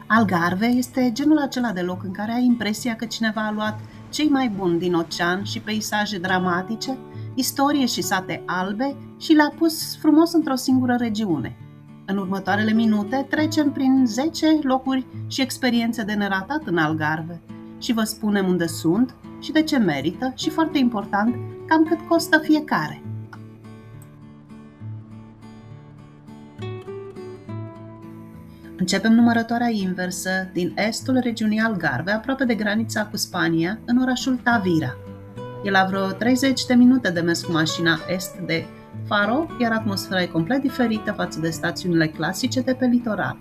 Algarve este genul acela de loc în care ai impresia că cineva a luat cei mai buni din ocean și peisaje dramatice, istorie și sate albe și le-a pus frumos într-o singură regiune. În următoarele minute trecem prin 10 locuri și experiențe de neratat în Algarve și vă spunem unde sunt și de ce merită și, foarte important, cam cât costă fiecare. Începem numărătoarea inversă din estul regiunii Algarve, aproape de granița cu Spania, în orașul Tavira. E la vreo 30 de minute de mers cu mașina est de Faro, iar atmosfera e complet diferită față de stațiunile clasice de pe litoral.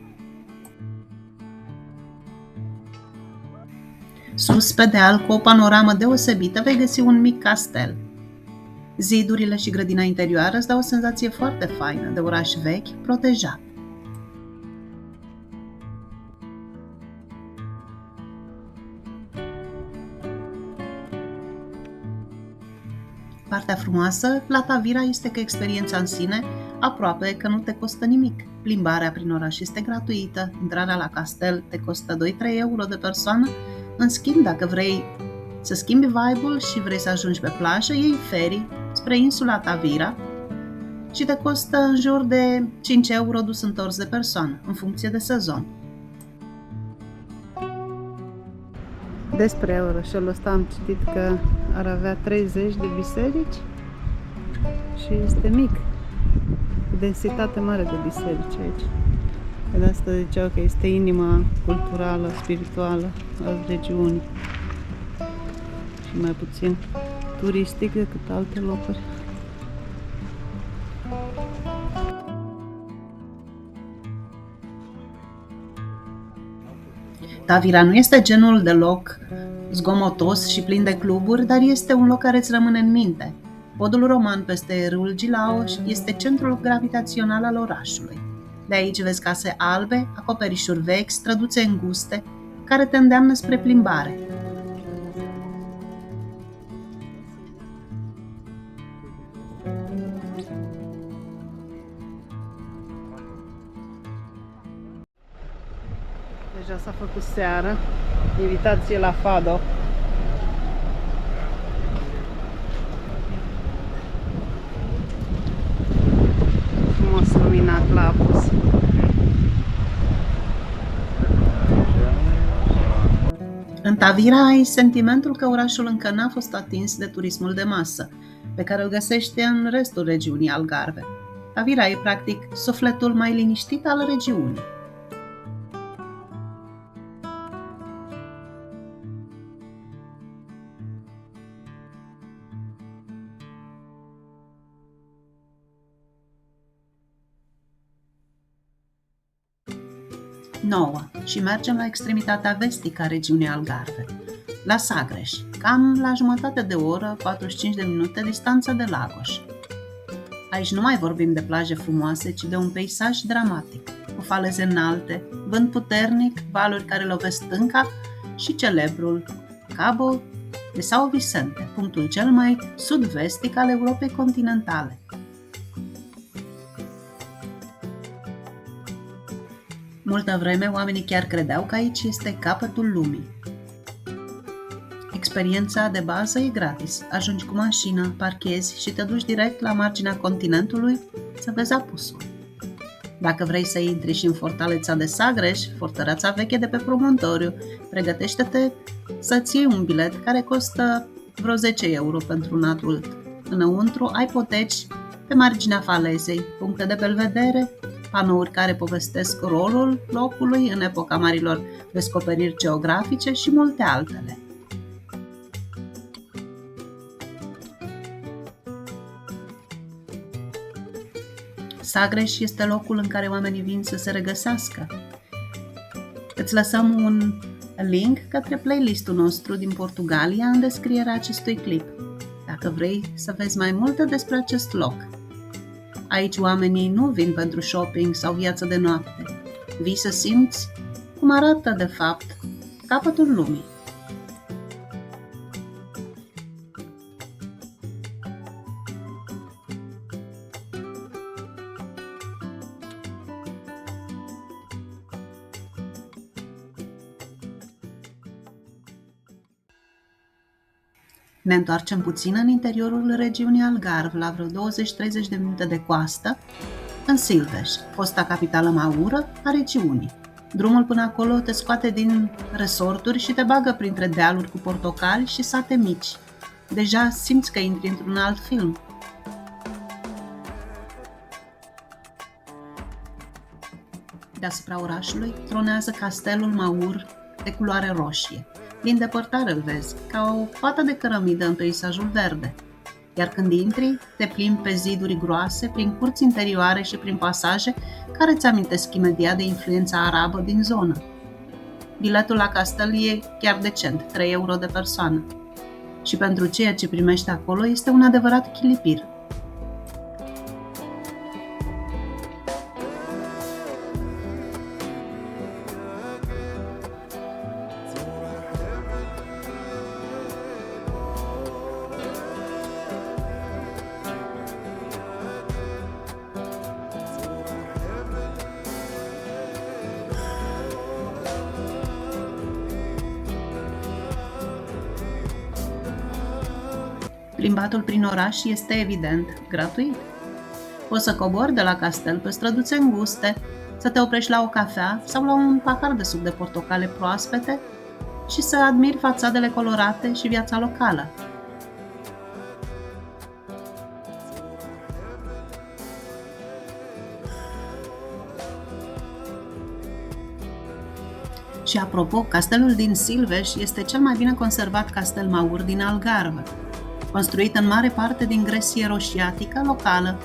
Sus, pe deal, cu o panoramă deosebită, vei găsi un mic castel. Zidurile și grădina interioară îți dau o senzație foarte faină de oraș vechi, protejat. Partea frumoasă la Tavira este că experiența în sine aproape că nu te costă nimic. Plimbarea prin oraș este gratuită, intrarea la castel te costă 2-3 euro de persoană. În schimb, dacă vrei să schimbi vibe-ul și vrei să ajungi pe plajă, iei ferry spre insula Tavira și te costă în jur de 5 euro dus întors de persoană, în funcție de sezon. Despre orășelul ăsta am citit că ar avea 30 de biserici și este mic, cu densitate mare de biserici aici. De asta ziceau că este inima culturală, spirituală a regiunii și mai puțin turistic decât alte locuri. Tavira nu este genul de loc zgomotos și plin de cluburi, dar este un loc care îți rămâne în minte. Podul roman peste râul Gilao este centrul gravitațional al orașului. De aici vezi case albe, acoperișuri vechi, străduțe înguste, care te îndeamnă spre plimbare. Deja s-a făcut seară, invitație la Fado. Frumos luminat la apus. În Tavira ai sentimentul că orașul încă n-a fost atins de turismul de masă, pe care îl găsește în restul regiunii Algarve. Tavira e practic sufletul mai liniștit al regiunii. Nouă și mergem la extremitatea vestică a regiunii Algarve, la Sagres, cam la jumătate de oră, 45 de minute distanță de Lagos. Aici nu mai vorbim de plaje frumoase, ci de un peisaj dramatic, cu faleze înalte, vânt puternic, valuri care lovesc stânca și celebrul Cabo de São Vicente, punctul cel mai sud-vestic al Europei continentale. Multă vreme, oamenii chiar credeau că aici este capătul lumii. Experiența de bază e gratis. Ajungi cu mașina, parchezi și te duci direct la marginea continentului să vezi apusul. Dacă vrei să intri și în fortaleța de Sagres, fortăreața veche de pe promontoriu, pregătește-te să-ți iei un bilet care costă vreo 10 euro pentru un adult. Înăuntru ai poteci pe marginea falezei, puncte de belvedere, panouri care povestesc rolul locului în epoca marilor descoperiri geografice și multe altele. Sagres este locul în care oamenii vin să se regăsească. Îți lăsăm un link către playlistul nostru din Portugalia în descrierea acestui clip, dacă vrei să vezi mai multe despre acest loc. Aici oamenii nu vin pentru shopping sau viață de noapte. Vii să simți cum arată, de fapt, capătul lumii. Ne întoarcem puțin în interiorul regiunii Algarve, la vreo 20-30 de minute de coastă, în Silves, fosta capitală maură a regiunii. Drumul până acolo te scoate din resorturi și te bagă printre dealuri cu portocali și sate mici. Deja simți că intri într-un alt film. Deasupra orașului tronează castelul Maur de culoare roșie. Din depărtare îl vezi, ca o fată de cărămidă în peisajul verde. Iar când intri, te plimbi pe ziduri groase, prin curți interioare și prin pasaje care îți amintesc imediat de influența arabă din zonă. Biletul la castel e chiar decent, 3 euro de persoană. Și pentru ceea ce primești acolo este un adevărat chilipir. Plimbatul prin oraș este evident gratuit. Poți să cobori de la castel pe străduțe înguste, să te oprești la o cafea sau la un pahar de suc de portocale proaspete și să admiri fațadele colorate și viața locală. Și apropo, castelul din Silves este cel mai bine conservat castel Maur din Algarve, construit în mare parte din gresie roșiatică locală.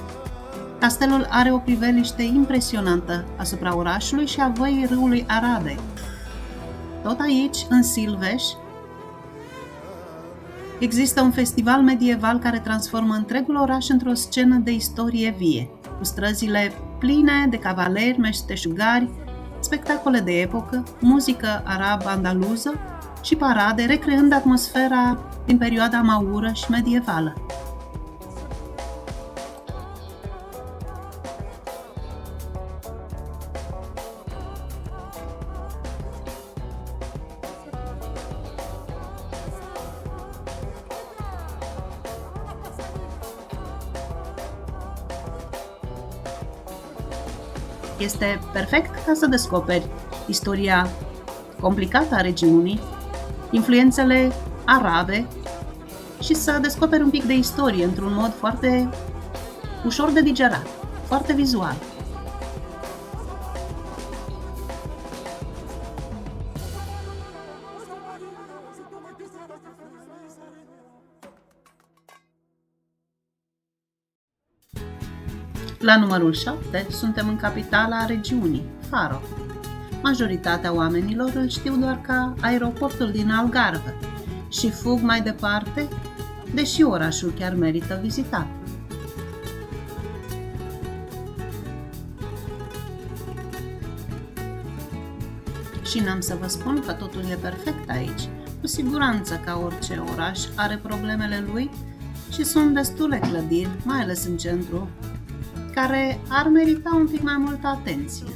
Castelul are o priveliște impresionantă asupra orașului și a văii râului Arade. Tot aici, în Silves, există un festival medieval care transformă întregul oraș într-o scenă de istorie vie, cu străzile pline de cavaleri, meșteșugari, spectacole de epocă, muzică arab-andaluză și parade, recreând atmosfera din perioada maură și medievală. Este perfect ca să descoperi istoria complicată a regiunii, influențele arabe și să descoperi un pic de istorie într-un mod foarte ușor de digerat, foarte vizual. La numărul 7 suntem în capitala regiunii, Faro. Majoritatea oamenilor îl știu doar ca aeroportul din Algarve și fug mai departe, deși orașul chiar merită vizitat. Și n-am să vă spun că totul e perfect aici. Cu siguranță, ca orice oraș, are problemele lui și sunt destule clădiri, mai ales în centru, care ar merita un pic mai multă atenție.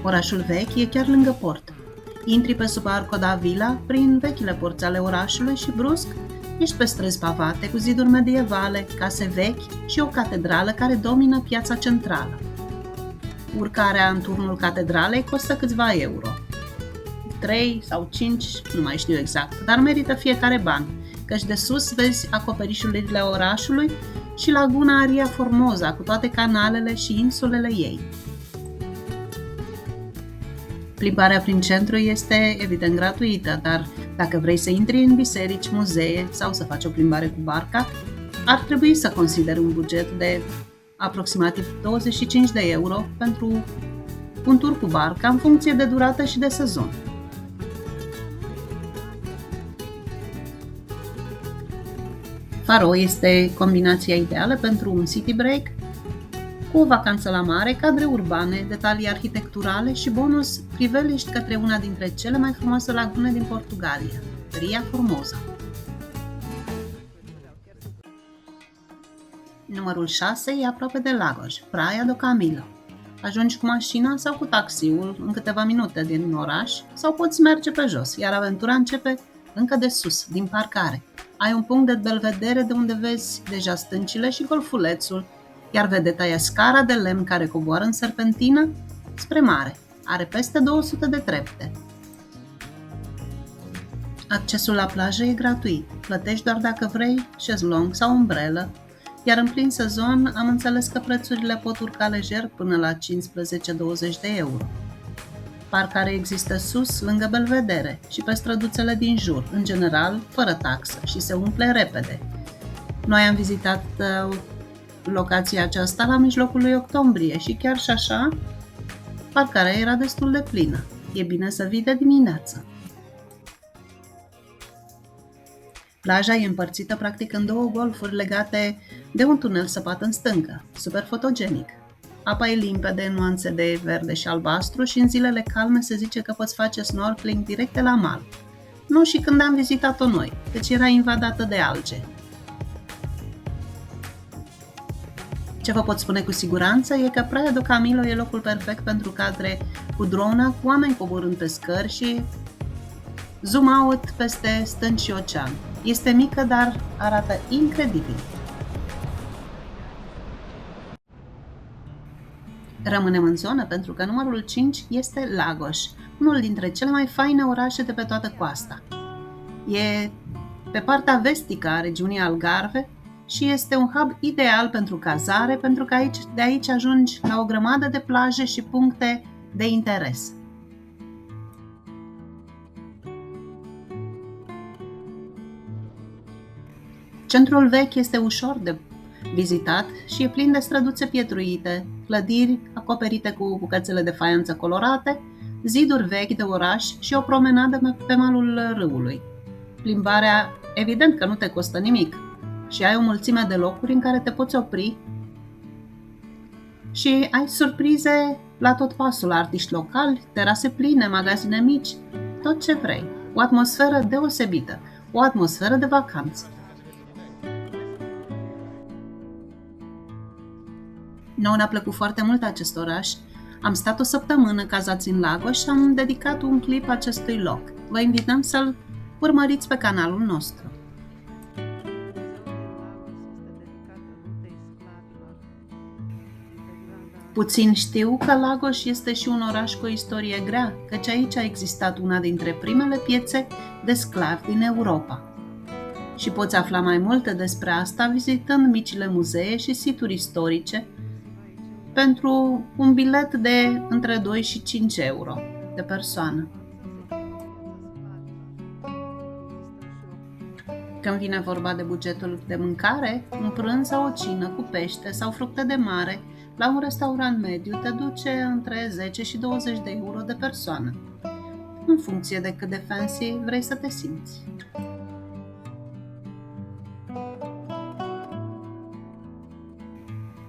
Orașul vechi e chiar lângă port. Intri pe sub Arco da Vila, prin vechile porți ale orașului și brusc ești pe străzi pavate cu ziduri medievale, case vechi și o catedrală care domină piața centrală. Urcarea în turnul catedralei costă câțiva euro. 3 sau 5, nu mai știu exact, dar merită fiecare ban, căci de sus vezi acoperișurile orașului și laguna Ria Formosa cu toate canalele și insulele ei. Plimbarea prin centru este evident gratuită, dar dacă vrei să intri în biserici, muzee sau să faci o plimbare cu barca, ar trebui să consideri un buget de aproximativ 25 de euro pentru un tur cu barca în funcție de durată și de sezon. Faro este combinația ideală pentru un city break cu o vacanță la mare, cadre urbane, detalii arhitecturale și bonus priveliști către una dintre cele mai frumoase lagune din Portugalia, Ria Formosa. Numărul 6 e aproape de Lagos, Praia do Camilo. Ajungi cu mașina sau cu taxiul în câteva minute din oraș sau poți merge pe jos, iar aventura începe încă de sus, din parcare. Ai un punct de belvedere de unde vezi deja stâncile și golfulețul, iar vedeta e scara de lemn care coboară în serpentină spre mare. Are peste 200 de trepte. Accesul la plajă e gratuit. Plătești doar dacă vrei șezlong sau umbrelă, iar în plin sezon am înțeles că prețurile pot urca lejer până la 15-20 de euro. Parcare există sus, lângă belvedere și pe străduțele din jur, în general fără taxă și se umple repede. Noi am vizitat locația aceasta la mijlocul lui octombrie și chiar și așa, parcarea era destul de plină. E bine să vii de dimineață. Plaja e împărțită practic în două golfuri legate de un tunel săpat în stâncă, super fotogenic. Apa e limpede în nuanțe de verde și albastru și în zilele calme se zice că poți face snorkeling direct de la mal. Nu și când am vizitat-o noi, deci era invadată de alge. Ce vă pot spune cu siguranță e că Praia do Camilo e locul perfect pentru cadre cu drona, cu oameni coborând pe scări și zoom out peste stânci și ocean. Este mică, dar arată incredibil. Rămânem în zonă pentru că numărul 5 este Lagos, unul dintre cele mai faine orașe de pe toată coasta. E pe partea vestică a regiunii Algarve și este un hub ideal pentru cazare, pentru că de aici ajungi la o grămadă de plaje și puncte de interes. Centrul vechi este ușor de vizitat și e plin de străduțe pietruite, clădiri acoperite cu bucățele de faianță colorate, ziduri vechi de oraș și o promenadă pe malul râului. Plimbarea, evident că nu te costă nimic și ai o mulțime de locuri în care te poți opri și ai surprize la tot pasul, artiști locali, terase pline, magazine mici, tot ce vrei. O atmosferă deosebită, o atmosferă de vacanță. Nouă ne-a plăcut foarte mult acest oraș. Am stat o săptămână cazați în Lagos și am dedicat un clip acestui loc. Vă invităm să-l urmăriți pe canalul nostru. Puțin știu că Lagos este și un oraș cu o istorie grea, căci aici a existat una dintre primele piețe de sclavi din Europa. Și poți afla mai multe despre asta vizitând micile muzee și situri istorice pentru un bilet de între 2 și 5 euro de persoană. Când vine vorba de bugetul de mâncare, un prânz sau o cină cu pește sau fructe de mare la un restaurant mediu te duce între 10 și 20 de euro de persoană, în funcție de cât de fancy vrei să te simți.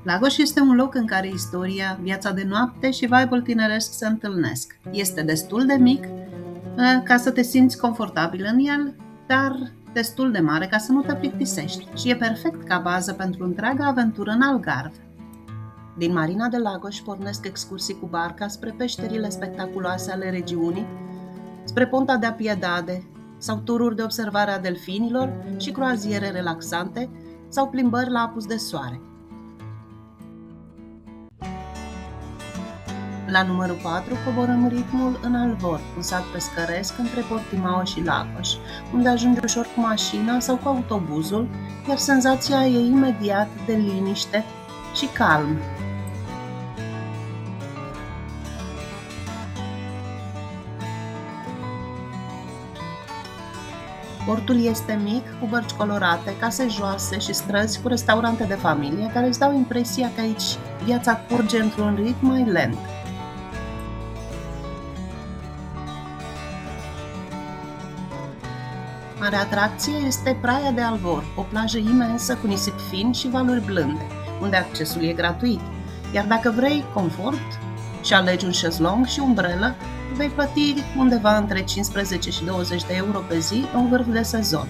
Lagos este un loc în care istoria, viața de noapte și vibe-ul tineresc se întâlnesc. Este destul de mic ca să te simți confortabil în el, dar destul de mare ca să nu te plictisești și e perfect ca bază pentru întreaga aventură în Algarve. Din Marina de Lagos pornesc excursii cu barca spre peșterile spectaculoase ale regiunii, spre Ponta de Piedade sau tururi de observare a delfinilor și croaziere relaxante sau plimbări la apus de soare. La numărul 4 coborâm ritmul în Alvor, un sat pescăresc între Portimao și Lagos, unde ajungi ușor cu mașina sau cu autobuzul, iar senzația e imediat de liniște și calm. Portul este mic, cu bărci colorate, case joase și străzi cu restaurante de familie care îți dau impresia că aici viața curge într-un ritm mai lent. Mare atracție este Praia de Alvor, o plajă imensă cu nisip fin și valuri blânde, unde accesul e gratuit, iar dacă vrei confort și alegi un șezlong și umbrelă, vei plăti undeva între 15 și 20 de euro pe zi în vârf de sezon.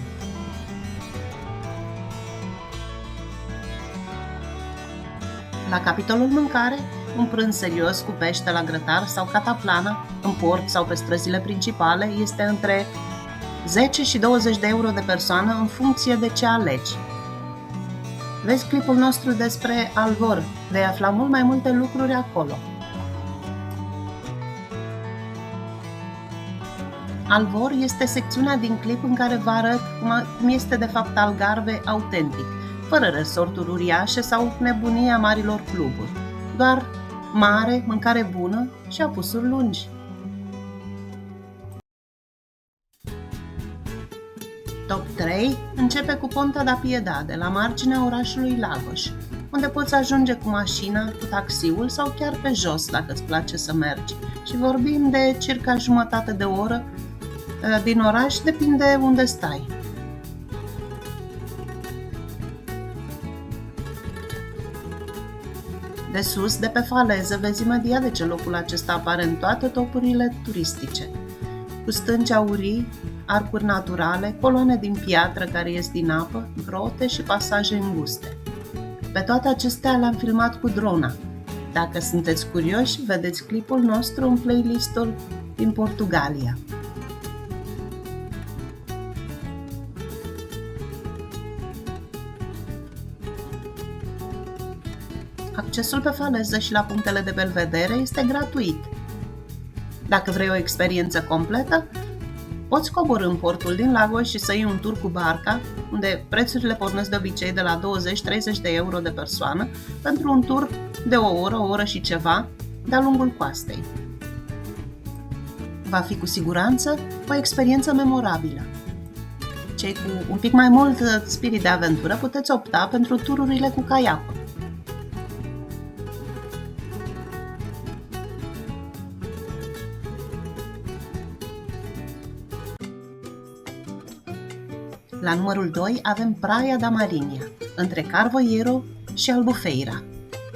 La capitolul mâncare, un prânz serios cu pește la grătar sau cataplana, în port sau pe străzile principale, este între 10 și 20 de euro de persoană în funcție de ce alegi. Vezi clipul nostru despre Alvor, vei afla mult mai multe lucruri acolo. Alvor este secțiunea din clip în care vă arăt cum este de fapt Algarve autentic, fără resorturi uriașe sau nebunia marilor cluburi, doar mare, mâncare bună și apusuri lungi. Top 3 începe cu Ponta da Piedade, la marginea orașului Lagos, unde poți ajunge cu mașina, cu taxiul sau chiar pe jos dacă îți place să mergi. Și vorbim de circa jumătate de oră din oraș, depinde unde stai. De sus, de pe faleză, vezi imediat de ce locul acesta apare în toate topurile turistice, cu stânci aurii, arcuri naturale, coloane din piatră care ies din apă, grote și pasaje înguste. Pe toate acestea le-am filmat cu drona. Dacă sunteți curioși, vedeți clipul nostru în playlistul din Portugalia. Accesul pe faleză și la punctele de belvedere este gratuit. Dacă vrei o experiență completă, poți coborî în portul din Lagos și să iei un tur cu barca, unde prețurile pornesc de obicei de la 20-30 de euro de persoană, pentru un tur de o oră și ceva, de-a lungul coastei. Va fi cu siguranță o experiență memorabilă. Cei cu un pic mai mult spirit de aventură puteți opta pentru tururile cu caiacul. La numărul 2 avem Praia da Marinha, între Carvoeiro și Albufeira.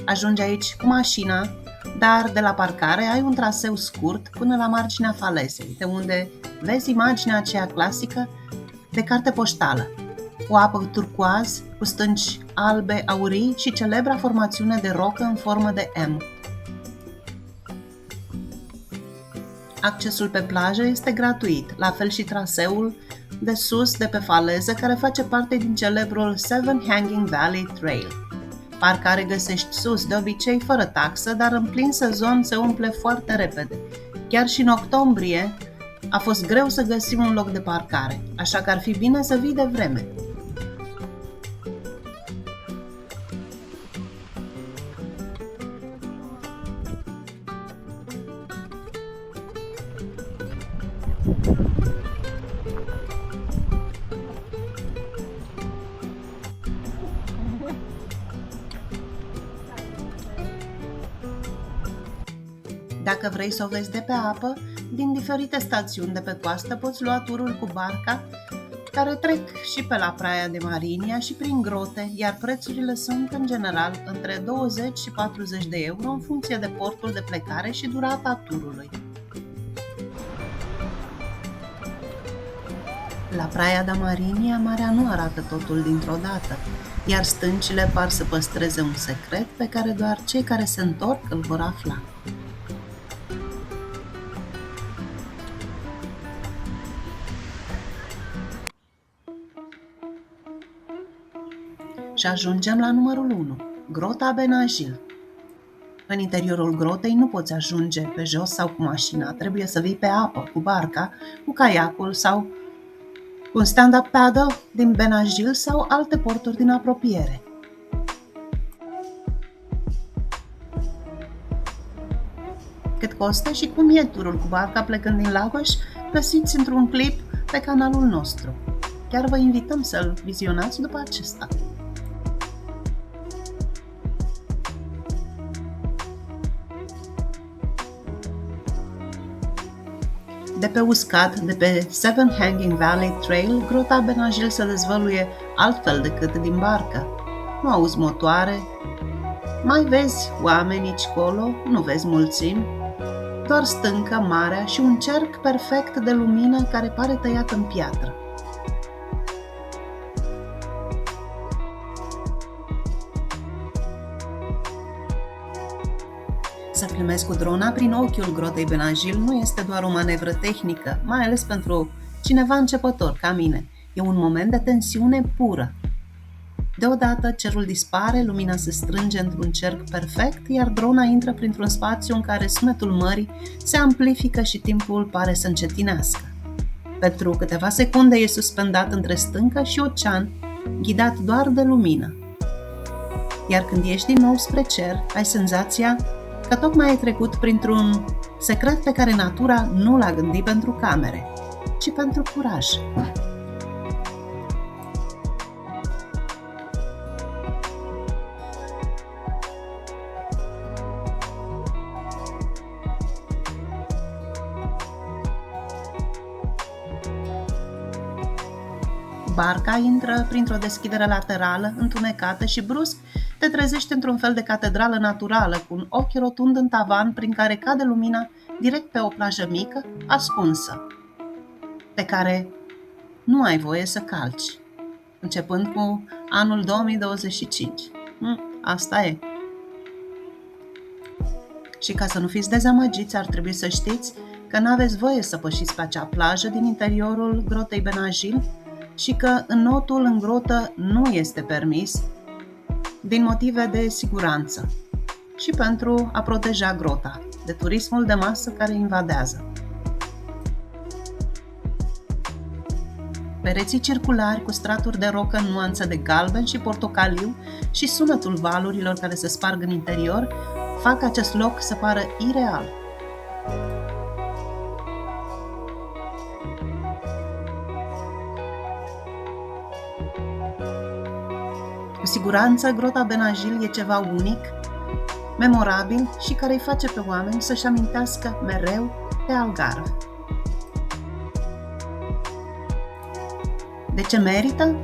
Ajungi aici cu mașina, dar de la parcare ai un traseu scurt până la marginea falezei, de unde vezi imaginea aceea clasică de carte poștală, o apă turcoaz cu stânci albe aurii și celebra formațiune de rocă în formă de M. Accesul pe plajă este gratuit, la fel și traseul de sus de pe faleză, care face parte din celebrul Seven Hanging Valley Trail. Parcare găsești sus, de obicei fără taxă, dar în plin sezon se umple foarte repede. Chiar și în octombrie a fost greu să găsim un loc de parcare, așa că ar fi bine să vii de vreme. Dacă vrei să o vezi de pe apă, din diferite stațiuni de pe coastă poți lua turul cu barca, care trec și pe la Praia de Marinha și prin grote, iar prețurile sunt în general între 20 și 40 de euro în funcție de portul de plecare și durata turului. La Praia da Marinha, marea nu arată totul dintr-o dată, iar stâncile par să păstreze un secret pe care doar cei care se întorc îl vor afla. Și ajungem la numărul 1, Grota Benagil. În interiorul grotei nu poți ajunge pe jos sau cu mașina, trebuie să vii pe apă, cu barca, cu caiacul sau cu un stand-up paddle din Benagil sau alte porturi din apropiere. Cât costă și cum e turul cu barca plecând din Lagos, găsiți într-un clip pe canalul nostru. Chiar vă invităm să-l vizionați după acesta. De pe uscat, de pe Seven Hanging Valley Trail, Grota Benagil se dezvăluie altfel decât din barcă. Nu auzi motoare, mai vezi oameni aici colo, nu vezi mulțimi, doar stâncă, marea și un cerc perfect de lumină care pare tăiat în piatră. Să filmezi cu drona prin ochiul grotei Benajil nu este doar o manevră tehnică, mai ales pentru cineva începător ca mine. E un moment de tensiune pură. Deodată cerul dispare, lumina se strânge într-un cerc perfect, iar drona intră printr-un spațiu în care sunetul mării se amplifică și timpul pare să încetinească. Pentru câteva secunde e suspendat între stâncă și ocean, ghidat doar de lumină. Iar când ieși din nou spre cer, ai senzația că tocmai ai trecut printr-un secret pe care natura nu l-a gândit pentru camere, ci pentru curaj. Barca intră printr-o deschidere laterală, întunecată și brusc te trezești într-un fel de catedrală naturală, cu un ochi rotund în tavan prin care cade lumina direct pe o plajă mică, ascunsă, pe care nu ai voie să calci, începând cu anul 2025. Asta e. Și ca să nu fiți dezamăgiți, ar trebui să știți că n-aveți voie să pășiți pe acea plajă din interiorul grotei Benajil și că înotul în grotă nu este permis din motive de siguranță și pentru a proteja grota de turismul de masă care invadează. Pereții circulari cu straturi de rocă în nuanță de galben și portocaliu și sunetul valurilor care se sparg în interior fac acest loc să pară ireal. Cu siguranță, grota Benajil e ceva unic, memorabil și care îi face pe oameni să-și amintească mereu de Algarve. De ce merită?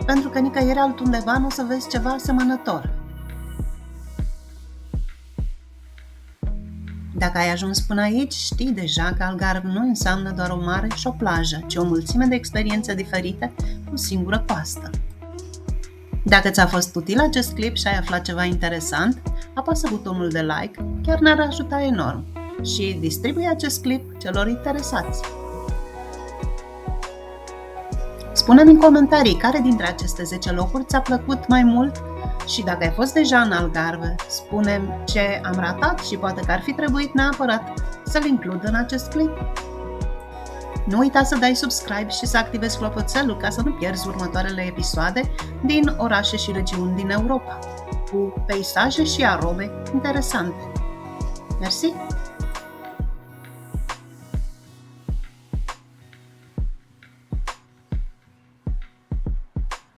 Pentru că nicăieri altundeva nu o să vezi ceva asemănător. Dacă ai ajuns până aici, știi deja că Algarve nu înseamnă doar o mare și o plajă, ci o mulțime de experiențe diferite cu o singură coastă. Dacă ți-a fost util acest clip și ai aflat ceva interesant, apasă butonul de like, chiar ne-ar ajuta enorm, și distribuie acest clip celor interesați. Spune-mi în comentarii care dintre aceste 10 locuri ți-a plăcut mai mult și dacă ai fost deja în Algarve, spune-mi ce am ratat și poate că ar fi trebuit neapărat să-l includ în acest clip. Nu uita să dai subscribe și să activezi clopoțelul ca să nu pierzi următoarele episoade din orașe și regiuni din Europa, cu peisaje și arome interesante. Mersi!